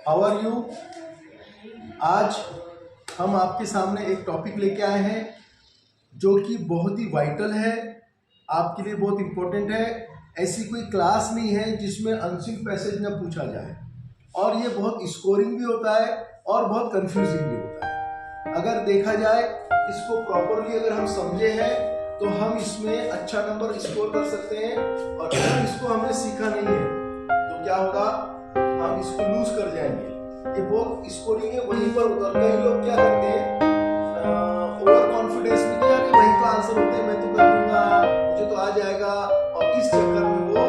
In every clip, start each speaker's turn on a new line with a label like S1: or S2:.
S1: How are you. आज हम आपके सामने एक टॉपिक लेके आए हैं जो कि बहुत ही वाइटल है, आपके लिए बहुत इम्पोर्टेंट है। ऐसी कोई क्लास नहीं है जिसमें अनसिंक पैसेज न पूछा जाए, और ये बहुत स्कोरिंग भी होता है और बहुत कंफ्यूजिंग भी होता है। अगर देखा जाए इसको प्रॉपरली अगर हम समझे हैं तो हम इसमें अच्छा नंबर स्कोर कर सकते हैं, और अगर इसको हमने सीखा नहीं है तो क्या होगा, हम इसको लूज कर जाएंगे। ये बहुत स्कोरिंग है, वहीं पर उतर कई लोग क्या करते हैं, ओवर कॉन्फिडेंस में कि यार वही तो आंसर होते हैं, मैं तो कर लूंगा, मुझे तो आ जाएगा, और इस चक्कर में वो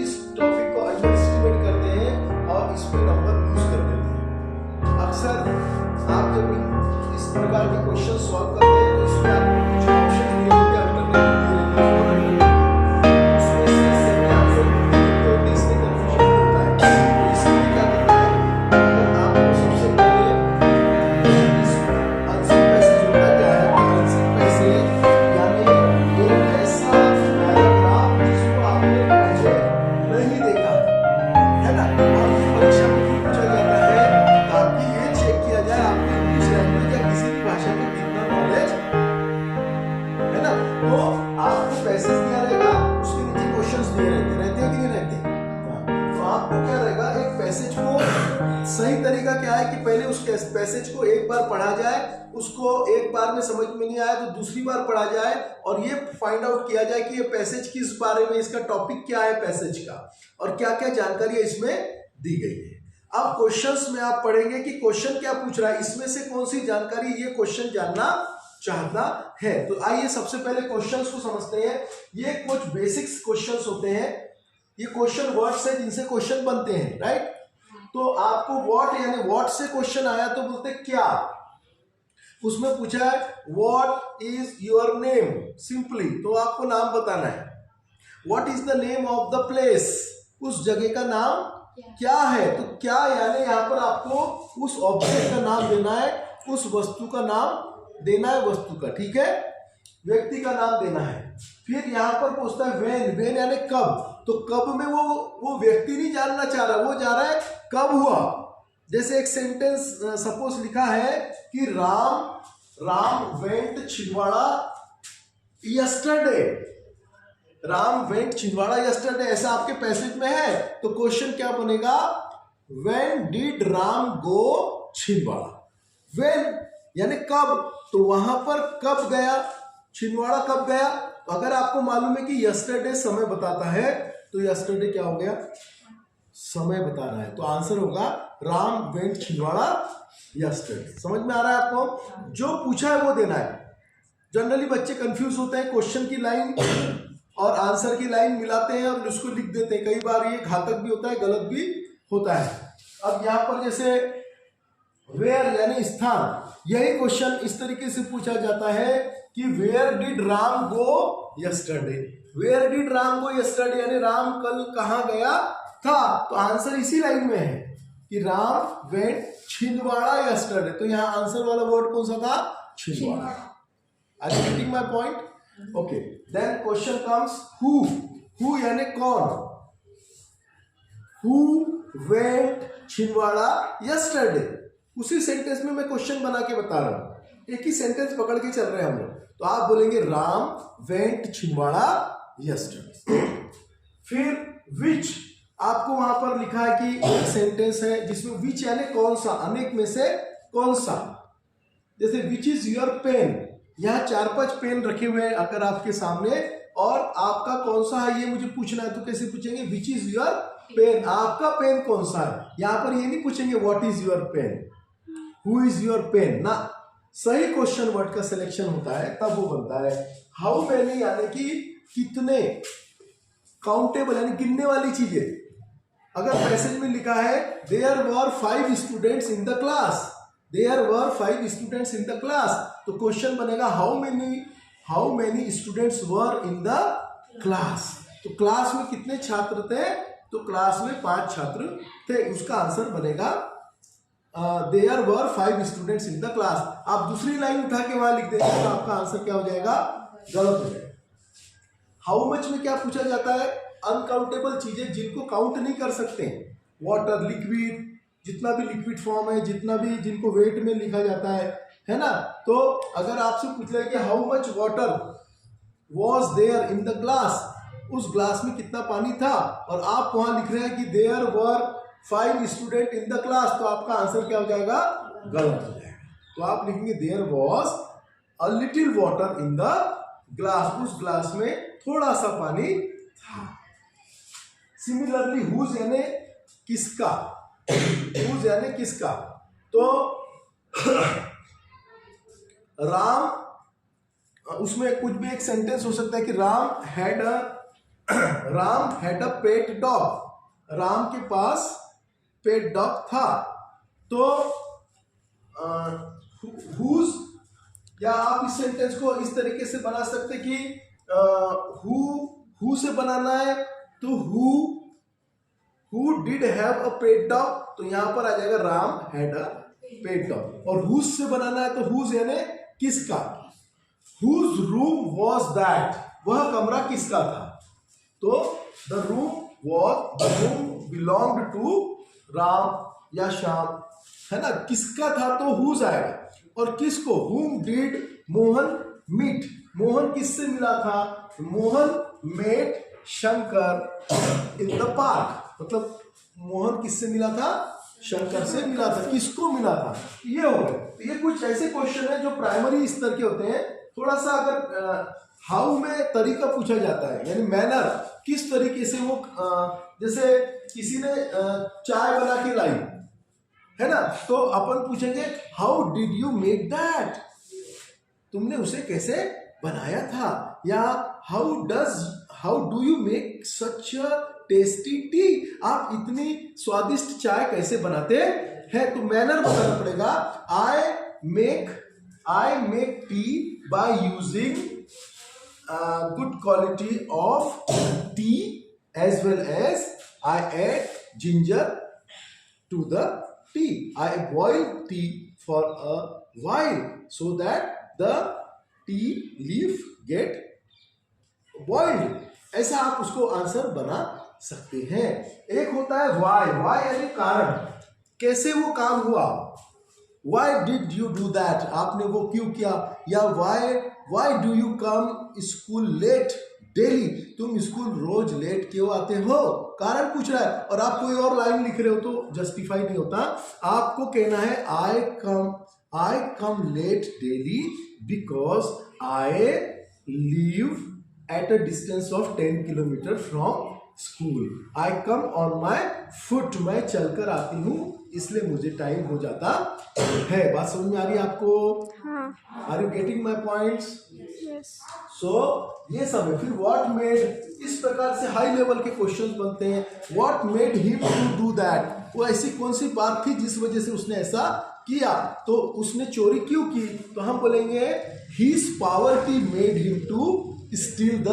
S1: इस टॉपिक को अंडर एस्टिमेट करते हैं और इस पे नंबर लूज कर देते हैं। अक्सर आप जब इस प्रकार के क्वेश्चन सॉल्व करते हैं तो इसमें आपको कुछ ऑप्शन दिए होंगे, अल्टरनेटिव दिए होंगे, उसमें से सही आंसर तो इसमें कंफ्यूजन होता है। तो इसलिए क्या करते हैं, अगर आपको सबसे पहले इस अनसिंक पैसेज होता क्या है, अनसिंक पैसेज यानी एक ऐसा पैराग्राफ जिसको आपने पहले नहीं देखा है ना, और ये परीक्षा में भी पूछा जाता है ताकि ये चेक किया जाए आपको इंग्लिश लैंग्वेज या किसी भी भाषा में कितना नॉलेज है ना। तो आपको पैसेज दिया रहेगा, उसके नीचे क्वेश्चंस दिए रहते हैं कि नहीं रहते। तो आपको क्या रहेगा, एक पैसेज को सही तरीका क्या है कि पहले उस पैसेज को एक बार पढ़ा जाए, उसको एक बार में समझ में नहीं आया तो दूसरी बार पढ़ा जाए, और ये फाइंड आउट किया जाए कि ये पैसेज किस बारे में, इसका टॉपिक क्या है पैसेज का, और क्या क्या जानकारी इसमें दी गई है। अब क्वेश्चंस में आप पढ़ेंगे कि क्वेश्चन क्या पूछ रहा है, इसमें से कौन सी जानकारी ये क्वेश्चन जानना चाहता है। तो आइए सबसे पहले क्वेश्चंस को समझते हैं। ये कुछ बेसिक्स क्वेश्चंस होते हैं, ये क्वेश्चन वर्ड्स है जिनसे क्वेश्चन बनते हैं, राइट। तो आपको व्हाट यानी व्हाट से क्वेश्चन आया तो बोलते क्या, उसमें पूछा है what is your name, simply तो आपको नाम बताना है। What is the name of the place, उस जगह का नाम क्या है। तो क्या यानी यहाँ पर आपको उस ऑब्जेक्ट का नाम देना है, उस वस्तु का नाम देना है, वस्तु का, ठीक है, व्यक्ति का नाम देना है। फिर यहाँ पर पूछता है व्हेन, व्हेन यानी कब। तो कब में वो व्यक्ति नहीं जानना चाह रहा, वो जा रहा है कब हुआ। जैसे एक सेंटेंस सपोज लिखा है कि Ram went Chhindwara yesterday, Ram went Chhindwara yesterday, ऐसा आपके पैसेज में है। तो क्वेश्चन क्या बनेगा, when did Ram go Chhindwara. When यानी कब, तो वहां पर कब गया, छिंदवाड़ा कब गया। तो अगर आपको मालूम है कि यस्टरडे समय बताता है, तो यस्टरडे क्या हो गया, समय बता रहा है, तो आंसर होगा राम वेंट छिंदवाड़ा यस्टरडे। समझ में आ रहा है आपको, जो पूछा है वो देना है। जनरली बच्चे कंफ्यूज होते हैं, क्वेश्चन की लाइन और आंसर की लाइन मिलाते हैं और उसको लिख देते हैं, कई बार ये घातक भी होता है, गलत भी होता है। अब यहाँ पर जैसे वेयर यानी स्थान, यही क्वेश्चन इस तरीके से पूछा जाता है कि where did Ram go yesterday, where did Ram go yesterday यानी राम कल कहाँ गया था। तो आंसर इसी लाइन में है कि राम वेंट छिंदवाड़ा यस्टरडे। तो यहाँ आंसर वाला वर्ड कौन सा था, Chhindwara. Are you getting my point? Okay, then question comes who यानी कौन, हु वेंट छिंदवाड़ा यस्टरडे। उसी सेंटेंस में मैं क्वेश्चन बना के बता रहा हूं, एक ही सेंटेंस पकड़ के चल रहे हैं हम लोग। तो आप बोलेंगे राम वेंट छिंदवाड़ा यस्टरडे। फिर विच, आपको वहां पर लिखा है कि एक सेंटेंस है जिसमें विच यानी कौन सा, अनेक में से कौन सा। जैसे विच इज योर पेन, यहाँ 4-5 पेन रखे हुए हैं अगर आपके सामने, और आपका कौन सा है ये मुझे पूछना है, तो कैसे पूछेंगे, विच इज योर पेन, आपका पेन कौन सा है। यहाँ पर ये नहीं पूछेंगे what is your pen, who is your pen ना। सही क्वेश्चन वर्ड का सिलेक्शन होता है तब वो बनता है। हाउ मेनी यानी कि कितने, काउंटेबल यानी गिनने वाली चीजें। अगर पैसेज में लिखा है there were 5 students in the class, there were 5 students in the class, तो क्वेश्चन बनेगा how many students were in the class. तो क्लास में कितने छात्र थे, तो क्लास में 5 छात्र थे, उसका आंसर बनेगा there were 5 students in the class. आप दूसरी लाइन उठा के वहां लिख देंगे तो आपका आंसर क्या हो जाएगा, गलत हो जाएगा। हाउ मच में क्या पूछा जाता है, अनकाउंटेबल चीजें जिनको काउंट नहीं कर सकते, वाटर, लिक्विड, जितना भी लिक्विड फॉर्म है, जितना भी जिनको वेट में लिखा जाता है ना। तो अगर आपसे पूछ रहा है कि how much water was there in the glass, उस ग्लास में कितना पानी था, और आप वहां लिख रहे हैं कि there were 5 student in the class, तो आपका आंसर क्या हो जाएगा? गलत हो जाएगा। तो आप लिखेंगे there was a little water in the glass, उस ग्लास में थोड़ा सा पानी था। सिमिलरली हुज यानी किसका, हुज यानी किसका, तो राम, उसमें कुछ भी एक सेंटेंस हो सकता है कि Ram had a pet dog, Ram के पास पेट डॉग था। तो हुज, या आप इस सेंटेंस को इस तरीके से बना सकते कि हु से बनाना है तो who did have a pet dog, तो यहां पर आ जाएगा Ram had a pet dog. और हुज से बनाना है तो हुज यानी किसका, हुज रूम वॉज दैट, वह कमरा किसका था, तो the room belonged to Ram या श्याम, है ना, किसका था तो हुज आएगा। और किसको, whom did Mohan meet, Mohan किससे मिला था, Mohan met Shankar in the park, मतलब मोहन किससे मिला था, शंकर से मिला था, किसको मिला था, ये हो गए। तो ये कुछ ऐसे क्वेश्चन है जो प्राइमरी स्तर के होते हैं। थोड़ा सा अगर हाउ में तरीका पूछा जाता है, यानी मैनर, किस तरीके से वो, जैसे किसी ने चाय बना के लाई, है ना, तो अपन पूछेंगे how did you make that, तुमने उसे कैसे बनाया था, या how do you make such a tasty T, आप इतनी स्वादिष्ट चाय कैसे बनाते हैं। तो मैनर बताना पड़ेगा। I make tea by using good quality of tea as well as I add ginger to the tea. I boil tea for a while so that the tea leaf get boiled. ऐसा आप उसको answer बना सकते हैं। एक होता है why, why यानी कारण, कैसे वो काम हुआ, why did you do that, आपने वो क्यों किया, या why do you come school late daily, तुम स्कूल रोज लेट क्यों आते हो, कारण पूछ रहा है। और आप कोई और लाइन लिख रहे हो तो जस्टिफाई नहीं होता, आपको कहना है I come late daily because I live at a distance of 10 kilometre from school, I come on my foot, मैं चलकर आती हूँ इसलिए मुझे टाइम हो जाता है। बात समझ में आ रही है आपको? Are you getting my points? So ये सब है। फिर व्हाट मेड, इस प्रकार से हाई लेवल के क्वेश्चंस बनते हैं। What made him to do that, वो ऐसी कौन सी बात थी जिस वजह से उसने ऐसा किया, तो उसने चोरी क्यों की, तो हम बोलेंगे his poverty made him to steal the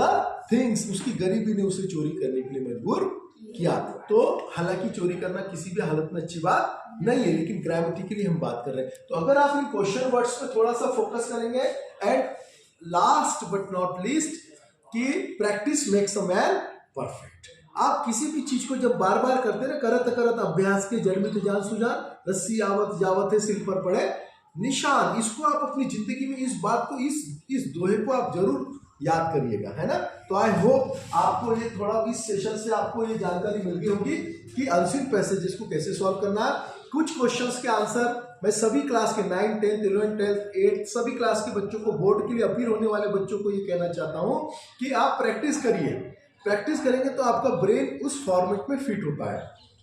S1: things, उसकी गरीबी ने उसे चोरी करने के लिए मजबूर किया। तो हालांकि चोरी करना किसी भी हालत में अच्छी बात नहीं है, लेकिन ग्रामेटिकली हम बात कर रहे हैं। तो अगर आप इन क्वेश्चन वर्ड्स पे थोड़ा सा फोकस करेंगे, and last but not least कि practice makes a man perfect. आप किसी भी चीज को जब बार बार करते ना, करत करत अभ्यास के जड़ में तो जान सुजान, रस्सी आवत जावत है सिल पर पड़े निशान। इसको आप अपनी जिंदगी में इस बात को, इस दोहे को आप जरूर याद करिएगा, है ना। तो आई होप आपको ये थोड़ा इस सेशन से आपको ये जानकारी मिल गई होगी कि अनसीन पैसेजेस को कैसे सॉल्व करना है। कुछ क्वेश्चंस के आंसर मैं सभी क्लास के 9, 10, 11, 12, 8 सभी क्लास के बच्चों को, बोर्ड के लिए अपील होने वाले बच्चों को ये कहना चाहता हूँ कि आप प्रैक्टिस करिए। प्रैक्टिस करेंगे तो आपका ब्रेन उस फॉर्मेट में फिट होता है।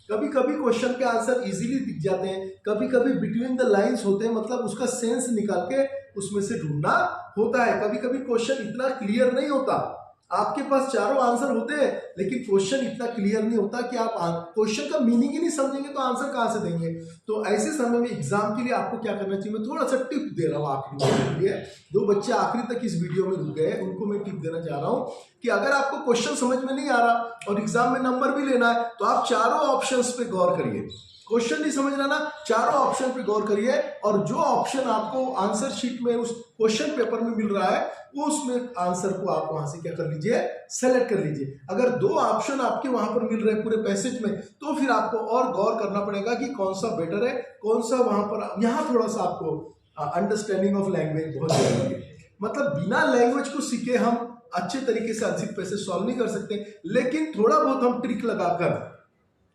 S1: कभी कभी क्वेश्चन के आंसर इजीली दिख जाते हैं, कभी कभी बिटवीन द लाइंस होते हैं, मतलब उसका सेंस निकाल के उसमें से ढूंढना होता है। कभी कभी क्वेश्चन इतना क्लियर नहीं होता, आपके पास चारों आंसर होते हैं लेकिन क्वेश्चन इतना क्लियर नहीं होता कि आप क्वेश्चन का मीनिंग ही नहीं समझेंगे तो आंसर कहाँ से देंगे। तो ऐसे समय में एग्जाम के लिए आपको क्या करना चाहिए, मैं थोड़ा सा टिप दे रहा हूँ आखिरी में लिए। जो बच्चे आखिरी तक इस वीडियो में रुक गए उनको मैं टिप देना चाह रहा हूँ कि अगर आपको क्वेश्चन समझ में नहीं आ रहा और एग्जाम में नंबर भी लेना है तो आप चारों ऑप्शंस पे गौर करिए। क्वेश्चन नहीं समझ रहा ना, चारों ऑप्शन पे गौर करिए और जो ऑप्शन आपको आंसर शीट में उस क्वेश्चन पेपर में मिल रहा है वो उसमें आंसर को आप वहां से क्या कर लीजिए, सेलेक्ट कर लीजिए। अगर 2 ऑप्शन आपके वहां पर मिल रहे हैं पूरे पैसेज में, तो फिर आपको और गौर करना पड़ेगा कि कौन सा बेटर है, कौन सा वहां पर। यहाँ थोड़ा सा आपको अंडरस्टैंडिंग ऑफ लैंग्वेज बहुत जरूरी है। मतलब बिना लैंग्वेज को सीखे हम अच्छे तरीके से अनसिक पैसेज सॉल्व नहीं कर सकते, लेकिन थोड़ा बहुत हम ट्रिक लगाकर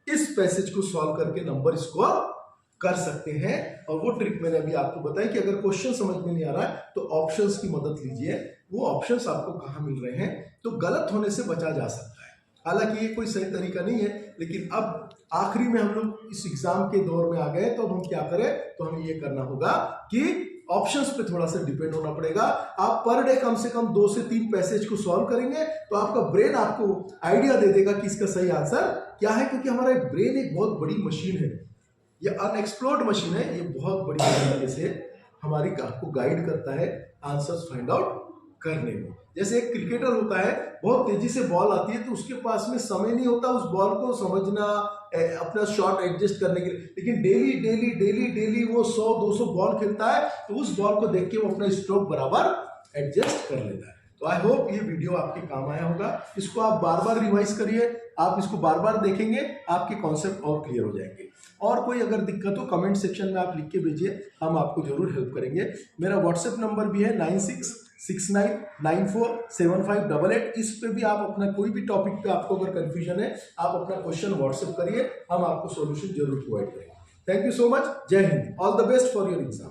S1: इस पैसेज को सॉल्व करके नंबर स्कोर कर सकते हैं। और वो ट्रिक मैंने अभी आपको बताया कि अगर क्वेश्चन समझ में नहीं आ रहा है तो ऑप्शंस की मदद लीजिए, वो ऑप्शंस आपको कहाँ मिल रहे हैं, तो गलत होने से बचा जा सकता है। हालांकि ये कोई सही तरीका नहीं है, लेकिन अब आखिरी में हम लोग इस एग्जाम के दौर में आ गए, तो हम क्या करें, तो हमें ये करना होगा कि ऑप्शंस पे थोड़ा सा डिपेंड होना पड़ेगा। आप पर डे कम से कम 2 से 3 पैसेज को सॉल्व करेंगे तो आपका ब्रेन आपको आइडिया दे देगा कि इसका सही आंसर क्या है, क्योंकि हमारा ब्रेन एक बहुत बड़ी मशीन है, ये अनएक्सप्लोर्ड मशीन है, ये बहुत बड़ी तरीके से हमारी आपको गाइड करता है आंसर्स फाइंड आउट करने में। जैसे एक क्रिकेटर होता है, बहुत तेजी से बॉल आती है तो उसके पास में समय नहीं होता उस बॉल को समझना, अपना शॉट एडजस्ट करने के लिए, लेकिन डेली डेली डेली डेली वो 100-200 बॉल खेलता है, तो उस बॉल को देख के वो अपना स्ट्रोक बराबर एडजस्ट कर लेता है। तो आई होप ये वीडियो आपके काम आया होगा। इसको आप बार बार रिवाइज करिए, आप इसको बार बार देखेंगे, आपके कॉन्सेप्ट और क्लियर हो जाएंगे। और कोई अगर दिक्कत हो कमेंट सेक्शन में आप लिख के भेजिए, हम आपको जरूर हेल्प करेंगे। मेरा व्हाट्सएप नंबर भी है 9669947588। इस पे भी आप अपना कोई भी टॉपिक पे आपको अगर कंफ्यूजन है, आप अपना क्वेश्चन व्हाट्सएप करिए, हम आपको सॉल्यूशन जरूर प्रोवाइड करेंगे। Thank you so much. जय हिंद। All the best for your exam.